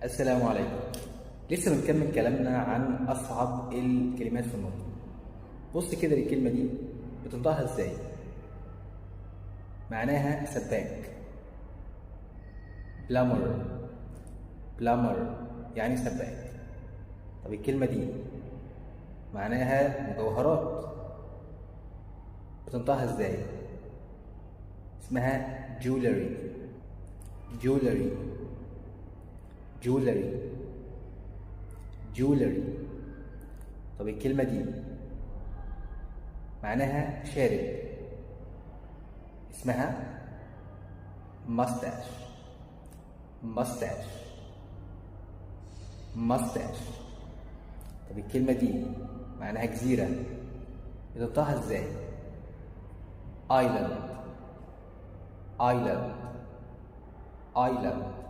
السلام عليكم. لسه بنكمل كلامنا عن أصعب الكلمات في النطق. بص كده للكلمة دي بتنطقها ازاي؟ معناها سباك. بلامر. بلامر يعني سباك. طب الكلمة دي معناها مجوهرات، بتنطقها ازاي؟ اسمها جولري. جولري. جولري. جولري. طب الكلمة دي معناها شارب، اسمها ماستاش. ماستاش. ماستاش. طب الكلمة دي معناها جزيرة، بتنطقها ازاي؟ ايلاند. ايلاند. ايلاند.